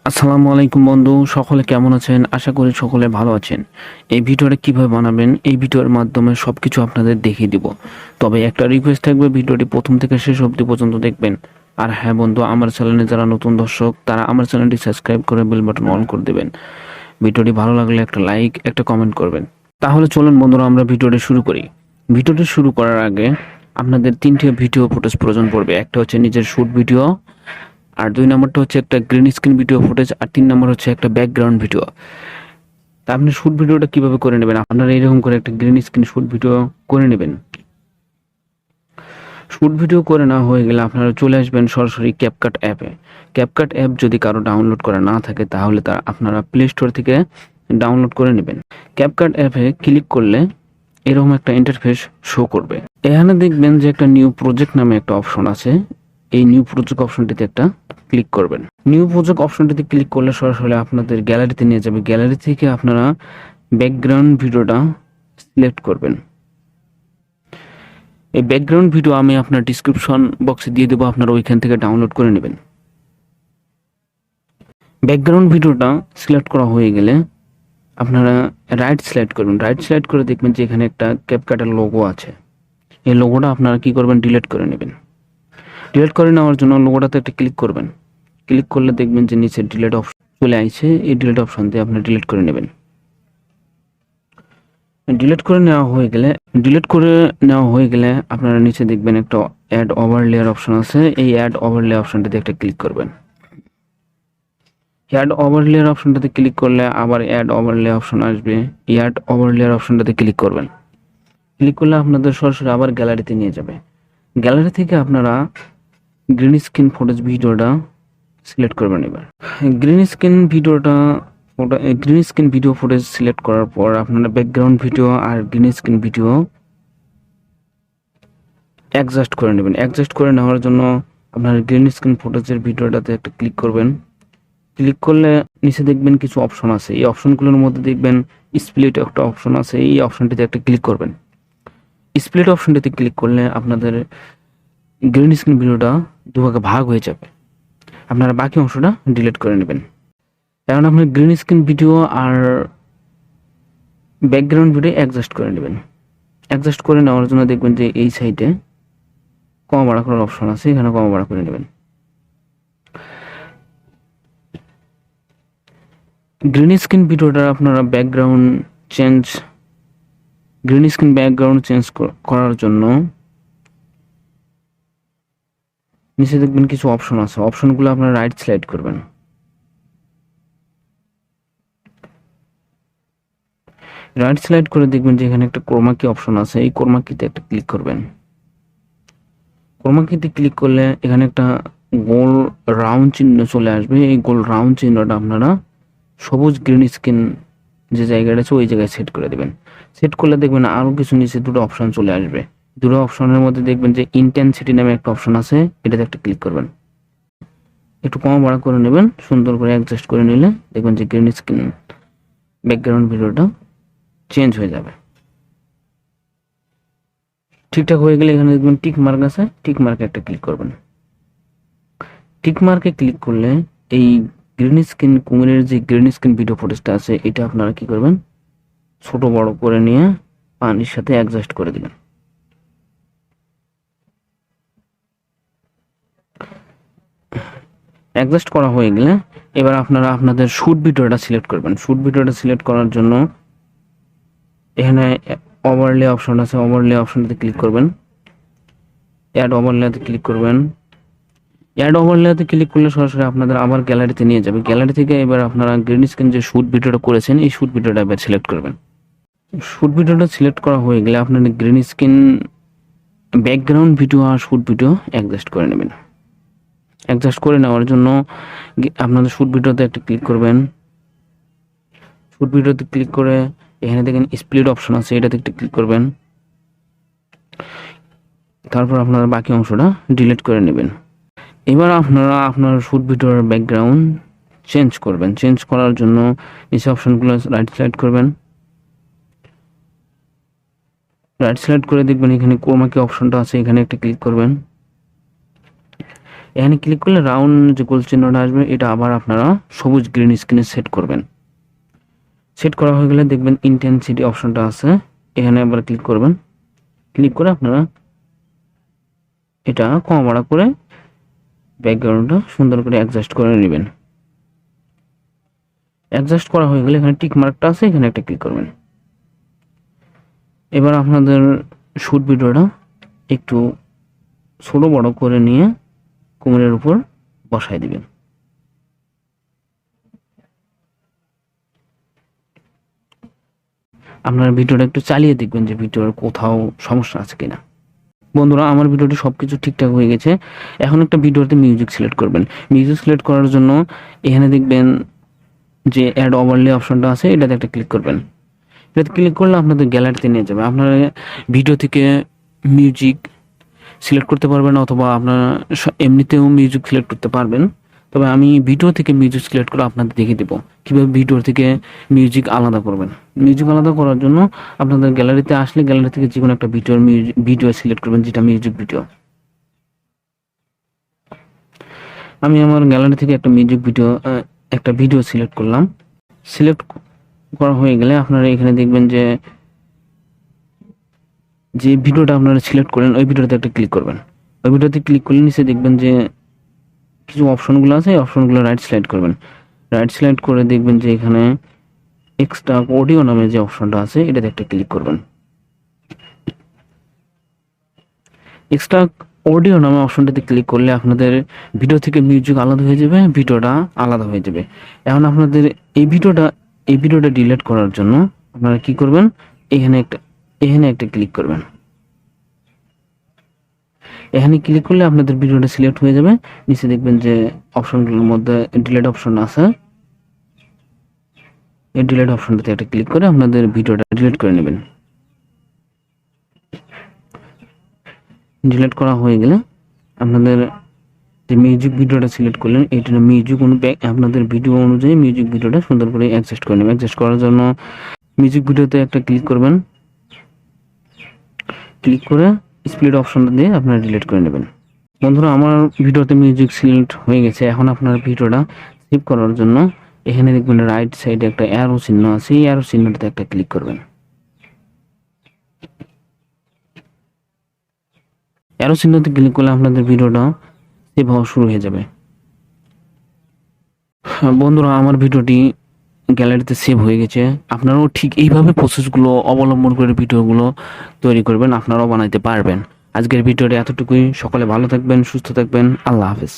আসসালামু আলাইকুম বন্ধু, সকলে কেমন আছেন? আশা করি সকলে ভালো আছেন। এই ভিডিওটা কিভাবে বানাবেন এই ভিডিওর মাধ্যমে সবকিছু আপনাদের দেখিয়ে দিব। তবে একটা রিকোয়েস্ট থাকবে, ভিডিওটি প্রথম থেকে শেষ অবধি পর্যন্ত দেখবেন। আর হ্যাঁ বন্ধু, আমার চ্যানেলে যারা নতুন দর্শক তারা আমার চ্যানেলটি সাবস্ক্রাইব করে বেল বাটন অন করে দেবেন। ভিডিওটি ভালো লাগলে একটা লাইক, একটা কমেন্ট করবেন। তাহলে চলুন বন্ধুরা, আমরা ভিডিওটি শুরু করি। ভিডিওটি শুরু করার আগে আপনাদের তিনটে ভিডিও ফুটেজ প্রয়োজন পড়বে। একটা হচ্ছে নিজের শুট ভিডিও, আর 2 নম্বরটা হচ্ছে একটা গ্রিন স্ক্রিন ভিডিও ফুটেজ, আর 3 নম্বর হচ্ছে একটা ব্যাকগ্রাউন্ড ভিডিও। তা আপনি শুট ভিডিওটা কিভাবে করে নেবেন? আপনারা এরকম করে একটা গ্রিন স্ক্রিন শুট ভিডিও করে নেবেন। শুট ভিডিও করে না হয়ে গেলে আপনারা চলে আসবেন সরাসরি ক্যাপকাট অ্যাপে। ক্যাপকাট অ্যাপ যদি কারো ডাউনলোড করা না থাকে তাহলে আপনারা প্লে স্টোর থেকে ডাউনলোড করে নেবেন। ক্যাপকাট অ্যাপে ক্লিক করলে এরকম একটা ইন্টারফেস শো করবে। এখানে দেখবেন যে একটা নিউ প্রজেক্ট নামে একটা অপশন আছে। এই নিউ প্রজেক্ট অপশনটিতে একটা ক্লিক করবেন। নিউ প্রজেক্ট অপশনটিতে ক্লিক করলে সরাসরি আপনাদের গ্যালারিতে নিয়ে যাবে। গ্যালারি থেকে আপনারা ব্যাকগ্রাউন্ড ভিডিওটা সিলেক্ট করবেন। এই ব্যাকগ্রাউন্ড ভিডিও আমি আপনার ডিসক্রিপশন বক্সে দিয়ে দেবো, আপনারা ওইখান থেকে ডাউনলোড করে নেবেন। ব্যাকগ্রাউন্ড ভিডিওটা সিলেক্ট করা হয়ে গেলে আপনারা রাইট সিলেক্ট করবেন। রাইট সিলেক্ট করে দেখবেন যে এখানে একটা ক্যাপকাটের লোগো আছে। এই লোগোটা আপনারা কি করবেন, ডিলিট করে নেবেন। ডিলিট করে নেওয়ার জন্য লোগোটাতে একটা ক্লিক করবেন। ক্লিক করলে দেখবেন যে নিচে ডিলিট অপশন চলে আসছে। এই ডিলিট অপশন দিয়ে আপনি ডিলিট করে নেবেন। ডিলিট করে নেওয়া হয়ে গেলে আপনারা নিচে দেখবেন একটা অ্যাড ওভারলেয়ার অপশন আছে। এই অ্যাড ওভারলে অপশনটাতে একটা ক্লিক করবেন। অ্যাড ওভারলেয়ার অপশনটাতে ক্লিক করলে আবার অ্যাড ওভারলে অপশন আসবে। অ্যাড ওভারলেয়ার অপশনটাতে ক্লিক করবেন। ক্লিক করলে আপনাদের সরাসরি আবার গ্যালারিতে নিয়ে যাবে। গ্যালারি থেকে আপনারা গ্রিন স্ক্রিন ফুটেজ ভিডিওটা সিলেক্ট করবেন। এবার green screen video footage select করার পর আপনারা ব্যাকগ্রাউন্ড ভিডিও আর গ্রিন স্ক্রিন ভিডিও অ্যাডজাস্ট করে নেবেন। অ্যাডজাস্ট করে নেওয়ার জন্য আপনার গ্রিন স্ক্রিন ফুটেজের ভিডিওটাতে একটা ক্লিক করবেন। ক্লিক করলে নিচে দেখবেন কিছু অপশন আছে। এই অপশনগুলোর মধ্যে দেখবেন স্প্লিট একটা অপশন আছে। এই অপশনটিতে একটা ক্লিক করবেন। স্প্লিট অপশনটিতে ক্লিক করলে আপনাদের গ্রিন স্ক্রিন ভিডিওটা দুভাগে ভাগ হয়ে যাবে। আপনারা বাকি অংশটা ডিলিট করে নেবেন। এখন আপনার গ্রিন স্ক্রিন ভিডিও আর ব্যাকগ্রাউন্ড ভিডিও অ্যাডজাস্ট করে নেবেন। অ্যাডজাস্ট করে নেওয়ার জন্য দেখবেন যে এই সাইডে কমা বাড়া করার অপশন আছে, এখানে কমা বাড়া করে নেবেন। গ্রিন স্ক্রিন ভিডিওটা আপনারা গ্রিন স্ক্রিন ব্যাকগ্রাউন্ড চেঞ্জ করার জন্য নিচে দেখবেন কিছু অপশন আছে। অপশনগুলো আপনারা রাইট সিলেক্ট করবেন। রাইট সিলেক্ট করে দেখবেন যে এখানে একটা ক্রোমা কি অপশন আছে। এই ক্রোমা কিতে একটা ক্লিক করবেন। ক্রোমা কিতে ক্লিক করলে এখানে একটা গোল রাউন্ড চিহ্ন চলে আসবে। এই গোল রাউন্ড চিহ্নটা আপনারা সবুজ গ্রিন স্ক্রিন যে জায়গাটা আছে ওই জায়গায় সেট করে দেবেন। সেট করলে দেখবেন আরো কিছু নিচে দুটো অপশন চলে আসবে। দুটো অপশনের মধ্যে দেখবেন যে ইন্টেন্সিটি নামে একটা অপশন আছে, এটাতে একটা ক্লিক করবেন। একটু কম বাড়া করে নেবেন, সুন্দর করে অ্যাডজাস্ট করে নিলে দেখবেন যে গ্রিন স্ক্রিন ব্যাকগ্রাউন্ড ভিডিওটা চেঞ্জ হয়ে যাবে। ঠিকঠাক হয়ে গেলে এখানে দেখবেন টিক মার্ক আছে, টিক মার্কে একটা ক্লিক করবেন। টিক মার্কে ক্লিক করলে এই গ্রিন স্ক্রিন কুমিরের যে গ্রিন স্ক্রিন ভিডিও ফুটেজটা আছে এটা আপনারা কি করবেন, ছোট বড় করে নিয়ে পানির সাথে অ্যাডজাস্ট করে দিবেন। অ্যাডজাস্ট করা হয়ে গেলে এবার আপনারা আপনাদের শুট ভিডিওটা সিলেক্ট করবেন। শুট ভিডিওটা সিলেক্ট করার জন্য এখানে ওভারলে অপশন আছে, ওভারলে অপশনটাতে ক্লিক করবেন। অ্যাড ওভারলেতে ক্লিক করবেন। অ্যাড ওভারলেতে ক্লিক করলে সরাসরি আপনাদের আবার গ্যালারিতে নিয়ে যাবে। গ্যালারি থেকে এবার আপনারা গ্রিন স্ক্রিন যে শুট ভিডিওটা করেছেন এই শুট ভিডিওটা এবার সিলেক্ট করবেন। শুট ভিডিওটা সিলেক্ট করা হয়ে গেলে আপনাদের গ্রিন স্ক্রিন ব্যাকগ্রাউন্ড ভিডিও আর শুট ভিডিও অ্যাডজাস্ট করে নেবেন। অ্যাডজাস্ট করে নেওয়ার জন্য আপনাদের শুট ভিডিওতে একটা ক্লিক করবেন। শুট ভিডিওতে ক্লিক করে এখানে দেখেন স্প্লিট অপশন আছে, এটাতে একটা ক্লিক করবেন। তারপর আপনারা বাকি অংশটা ডিলিট করে নেবেন। এবার আপনারা আপনার শুট ভিডিওর ব্যাকগ্রাউন্ড চেঞ্জ করবেন। চেঞ্জ করার জন্য নিচে অপশনগুলো রাইট সিলেক্ট করবেন। রাইট সিলেক্ট করে দেখবেন এখানে ক্রোমা কি অপশনটা আছে, এখানে একটা ক্লিক করবেন। এখানে ক্লিক করলে রাউন্ড যে গোল চিহ্নটা আসবে এটা আবার আপনারা সবুজ গ্রিন স্ক্রিনে সেট করবেন। সেট করা হয়ে গেলে দেখবেন ইন্টেন্সিটি অপশনটা আছে, এখানে আবার ক্লিক করবেন। ক্লিক করে আপনারা এটা কম বাড়া করে ব্যাকগ্রাউন্ডটা সুন্দর করে অ্যাডজাস্ট করে নেবেন। অ্যাডজাস্ট করা হয়ে গেলে এখানে টিক মার্কটা আছে, এখানে একটা ক্লিক করবেন। এবার আপনাদের শুট ভিডিওটা একটু ছোট বড় করে নিয়ে কোমরের উপর বসায় দিবেন। আপনার ভিডিওটা একটু চালিয়ে দেখবেন যে ভিডিওর কোথাও সমস্যা আছে কিনা। বন্ধুরা, আমার ভিডিওটি সবকিছু ঠিকঠাক হয়ে গেছে। এখন একটা ভিডিওতে মিউজিক সিলেক্ট করবেন। মিউজিক সিলেক্ট করার জন্য এখানে দেখবেন যে অ্যাড ওভারলে অপশনটা আছে, এটাতে একটা ক্লিক করবেন। এটাতে ক্লিক করলে আপনাদের গ্যালারিতে নিয়ে যাবে। আপনারা ভিডিও থেকে মিউজিক সিলেক্ট করতে পারবেন অথবা আপনারা এমনিতেও মিউজিক সিলেক্ট করতে পারবেন। তবে আমি ভিডিও থেকে মিউজিক সিলেক্ট করে আপনাদের দেখিয়ে দেবো কীভাবে ভিডিও থেকে মিউজিক আলাদা করবেন। মিউজিক আলাদা করার জন্য আপনাদের গ্যালারিতে আসলে গ্যালারি থেকে যে কোনো একটা ভিডিও সিলেক্ট করবেন, যেটা মিউজিক ভিডিও। আমি আমার গ্যালারি থেকে একটা ভিডিও সিলেক্ট করলাম। সিলেক্ট করা হয়ে গেলে আপনারা এখানে দেখবেন যে ভিডিওটা আপনারা সিলেক্ট করেন ওই ভিডিওতে একটা ক্লিক করবেন। ওই ভিডিওতে ক্লিক করলে নিচে দেখবেন যে কিছু অপশনগুলো আছে, এই অপশনগুলো রাইট স্লাইড করবেন। রাইট স্লাইড করে দেখবেন যে এখানে এক্সট্রা অডিও নামে যে অপশনটা আছে এটাতে একটা ক্লিক করবেন। এক্সট্রা অডিও নামে অপশনটাতে ক্লিক করলে আপনাদের ভিডিও থেকে মিউজিক আলাদা হয়ে যাবে, ভিডিওটা আলাদা হয়ে যাবে। এখন আপনাদের এই ভিডিওটা ডিলিট করার জন্য আপনারা কি করবেন, এখানে একটা ক্লিক করবেন। এখানে ক্লিক করলে আপনাদের ভিডিওটা সিলেক্ট হয়ে যাবে। নিচে দেখবেন যে অপশনগুলোর মধ্যে ডিলিট অপশন আছে, এই ডিলিট অপশনটাতে একটা ক্লিক করে আপনাদের ভিডিওটা ডিলিট করে নেবেন। ডিলিট করা হয়ে গেলে আপনাদের যে মিউজিক ভিডিওটা সিলেক্ট করলেন এটা মিউজিক আপনাদের ভিডিও অনুযায়ী মিউজিক ভিডিওটা সুন্দর করে অ্যাডজাস্ট করে নেবেন। অ্যাডজাস্ট করার জন্য মিউজিক ভিডিওতে একটা ক্লিক করবেন। ক্লিক করে স্প্লিট অপশনটা দিয়ে আপনারা ডিলিট করে নেবেন। বন্ধুরা, আমার ভিডিওতে মিউজিক সিলেক্ট হয়ে গেছে। এখন আপনার ভিডিওটা সেভ করার জন্য এখানে দেখবেন রাইট সাইডে একটা অ্যারো চিহ্ন আছে, এই অ্যারো চিহ্নটাতে একটা ক্লিক করবেন। অ্যারো চিহ্নতে ক্লিক করলে আপনাদের ভিডিওটা সেভ হওয়া শুরু হয়ে যাবে। বন্ধুরা, আমার ভিডিওটি গ্যালারিতে সেভ হয়ে গেছে। আপনারাও ঠিক এইভাবে প্রসেসগুলো অবলম্বন করে ভিডিওগুলো তৈরি করবেন, আপনারাও বানাইতে পারবেন। আজকের ভিডিওটা এতটুকুই। সকলে ভালো থাকবেন, সুস্থ থাকবেন। আল্লাহ হাফেজ।